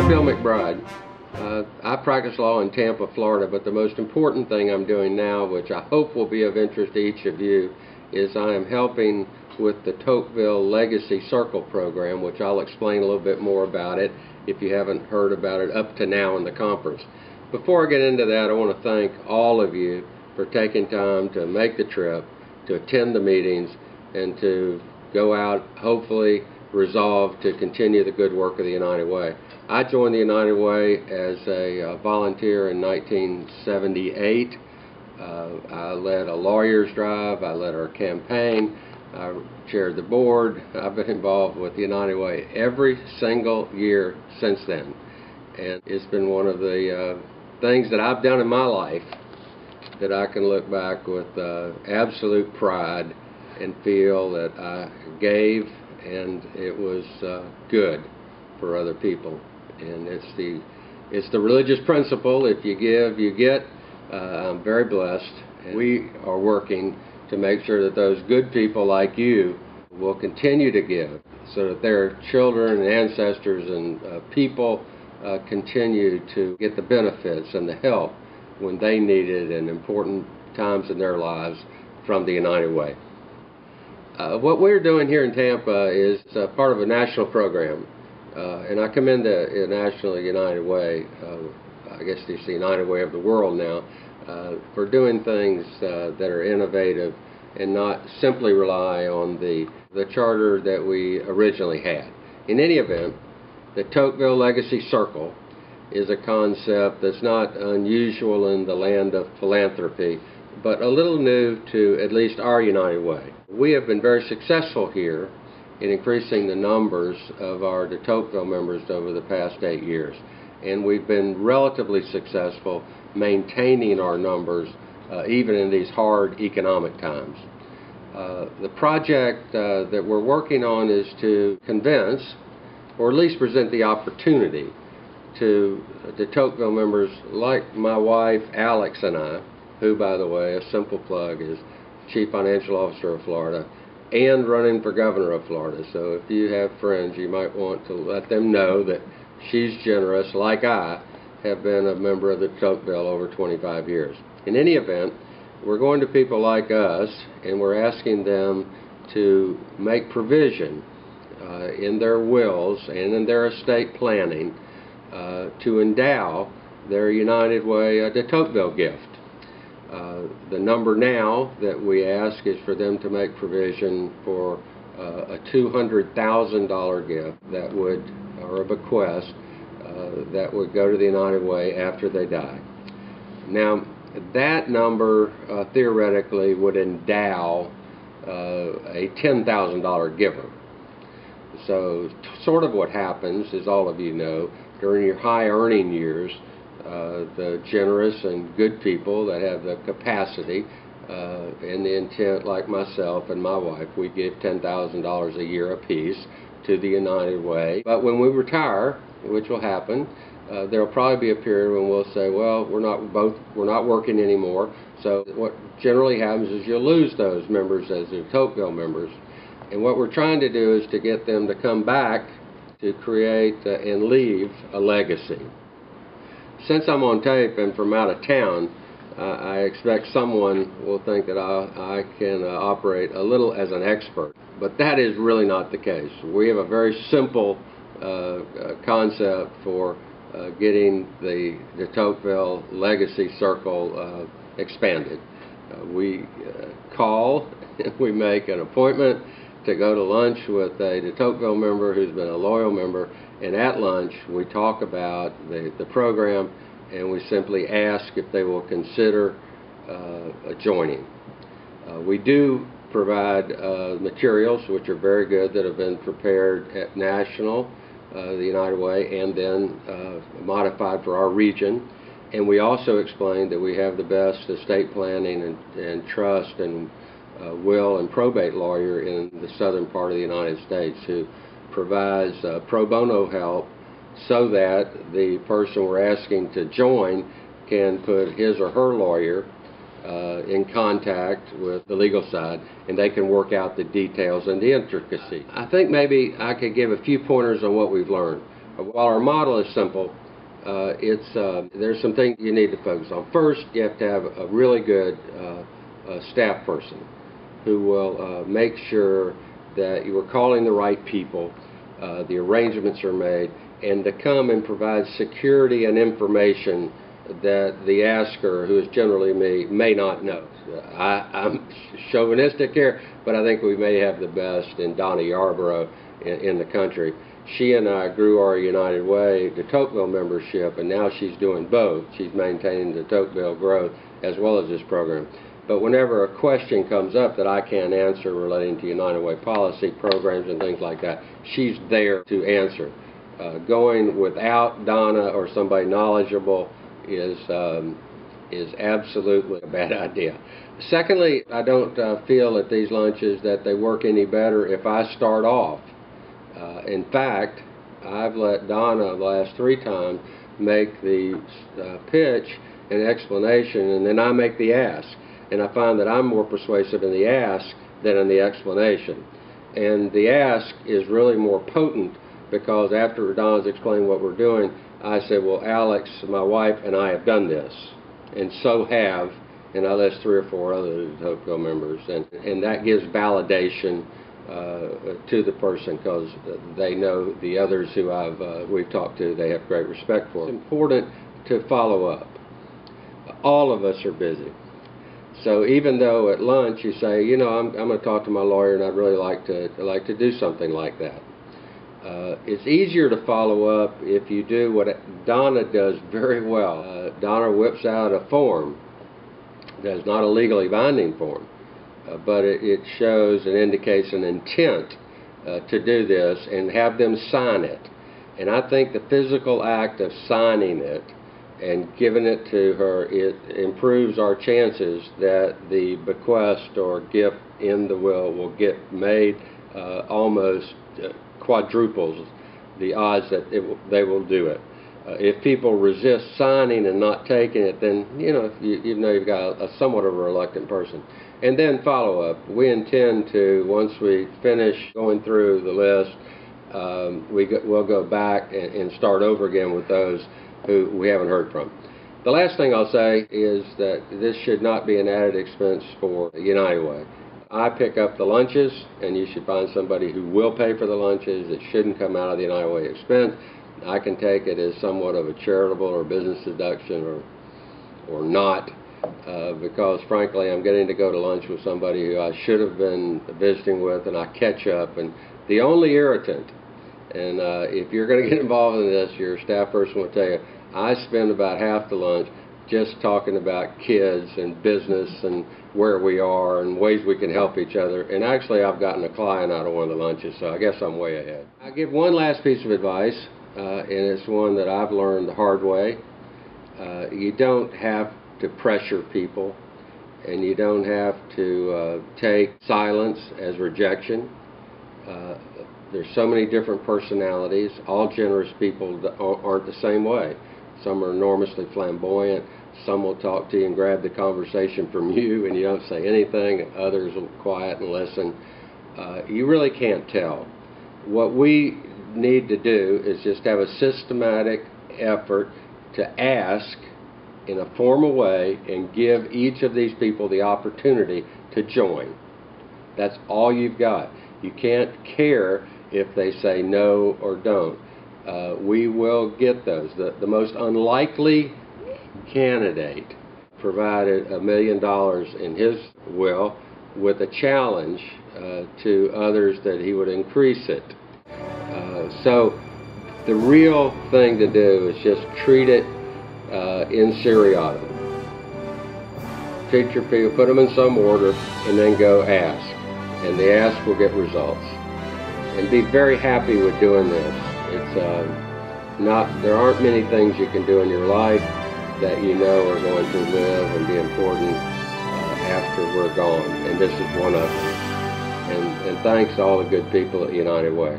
I'm Bill McBride. I practice law in Tampa, Florida, but the most important thing I'm doing now, which I hope will be of interest to each of you, is I am helping with the Tocqueville Legacy Circle program, which I'll explain a little bit more about it if you haven't heard about it up to now in the conference. Before I get into that, I want to thank all of you for taking time to make the trip, to attend the meetings, and to go out, hopefully resolved to continue the good work of the United Way. I joined the United Way as a volunteer in 1978. I led a lawyer's drive, I led our campaign, I chaired the board. I've been involved with the United Way every single year since then. And it's been one of the things that I've done in my life that I can look back with absolute pride and feel that I gave and it was good for other people. And it's the religious principle: if you give, you get. I'm very blessed. And we are working to make sure that those good people like you will continue to give, so that their children and ancestors and people continue to get the benefits and the help when they need it in important times in their lives from the United Way. What we're doing here in Tampa is part of a national program, and I commend the National United Way, I guess it's the United Way of the world now, for doing things that are innovative and not simply rely on the charter that we originally had. In any event, the Tocqueville Legacy Circle is a concept that's not unusual in the land of philanthropy, but a little new to at least our United Way. We have been very successful here in increasing the numbers of our de Tocqueville members over the past 8 years. And we've been relatively successful maintaining our numbers even in these hard economic times. The project that we're working on is to convince, or at least present the opportunity to de Tocqueville members like my wife Alex and I, who, by the way, a simple plug, is Chief Financial Officer of Florida and running for Governor of Florida. So if you have friends, you might want to let them know that she's generous, like I have been a member of the Tocqueville over 25 years. In any event, we're going to people like us, and we're asking them to make provision in their wills and in their estate planning to endow their United Way de Tocqueville gift. The number now that we ask is for them to make provision for a $200,000 gift that would, or a bequest, that would go to the United Way after they die. Now, that number theoretically would endow a $10,000 giver. So sort of what happens, as all of you know, during your high earning years, the generous and good people that have the capacity and the intent, like myself and my wife, we give $10,000 a year apiece to the United Way. But when we retire, which will happen, there'll probably be a period when we'll say, well, we're not working anymore. So what generally happens is you'll lose those members as the Tocqueville members. And what we're trying to do is to get them to come back to create and leave a legacy. Since I'm on tape and from out of town, I expect someone will think that I can operate a little as an expert, but that is really not the case. We have a very simple concept for getting the Tocqueville Legacy Circle expanded. We call and we make an appointment to go to lunch with a de Tocqueville member who's been a loyal member, and at lunch we talk about the program, and we simply ask if they will consider joining. We do provide materials which are very good that have been prepared at national, the United Way, and then modified for our region. And we also explain that we have the best estate planning and trust and will and probate lawyer in the southern part of the United States, who provides pro bono help so that the person we're asking to join can put his or her lawyer in contact with the legal side, and they can work out the details and the intricacy. I think maybe I could give a few pointers on what we've learned. While our model is simple, there's some things you need to focus on. First, you have to have a really good staff person who will make sure that you are calling the right people, the arrangements are made, and to come and provide security and information that the asker, who is generally me, may not know. I'm chauvinistic here, but I think we may have the best in Donna Yarborough in the country. She and I grew our United Way to Tocqueville membership, and now she's doing both. She's maintaining the Tocqueville growth as well as this program. But whenever a question comes up that I can't answer relating to United Way policy, programs, and things like that, she's there to answer. Going without Donna or somebody knowledgeable is absolutely a bad idea. Secondly, I don't feel at these lunches that they work any better if I start off. In fact, I've let Donna the last 3 times make the pitch and explanation, and then I make the ask. And I find that I'm more persuasive in the ask than in the explanation. And the ask is really more potent because after Donna's explained what we're doing, I say, well, Alex, my wife, and I have done this, and so have, and I list 3 or 4 other Tocqueville members, and that gives validation to the person because they know the others who we've talked to, they have great respect for. It's important to follow up. All of us are busy. So even though at lunch you say, you know, I'm going to talk to my lawyer and I'd really like to do something like that. It's easier to follow up if you do what Donna does very well. Donna whips out a form that's not a legally binding form, but it shows and indicates an intent to do this and have them sign it. And I think the physical act of signing it and giving it to her, it improves our chances that the bequest or gift in the will get made, almost quadruples the odds that they will do it. If people resist signing and not taking it, then you know you've got a somewhat of a reluctant person. And then follow up. We intend to, once we finish going through the list, we'll go back and start over again with those who we haven't heard from. The last thing I'll say is that this should not be an added expense for United Way. I pick up the lunches, and you should find somebody who will pay for the lunches. It shouldn't come out of the United Way expense. I can take it as somewhat of a charitable or business deduction or not, because frankly I'm getting to go to lunch with somebody who I should have been visiting with, and I catch up. And the only irritant, and if you're going to get involved in this, your staff person will tell you, I spend about half the lunch just talking about kids and business and where we are and ways we can help each other. And actually I've gotten a client out of one of the lunches, so I guess I'm way ahead. I give one last piece of advice, and it's one that I've learned the hard way. You don't have to pressure people, and you don't have to take silence as rejection. There's so many different personalities. All generous people aren't the same way. Some are enormously flamboyant. Some will talk to you and grab the conversation from you and you don't say anything. Others will quiet and listen. You really can't tell. What we need to do is just have a systematic effort to ask in a formal way and give each of these people the opportunity to join. That's all you've got. You can't care if they say no or don't. We will get those. The most unlikely candidate provided $1 million in his will with a challenge to others that he would increase it. So the real thing to do is just treat it in seriatim. Treat your people, put them in some order, and then go ask. And the ask will get results. And be very happy with doing this. There aren't many things you can do in your life that you know are going to live and be important after we're gone. And this is one of them. And thanks to all the good people at United Way.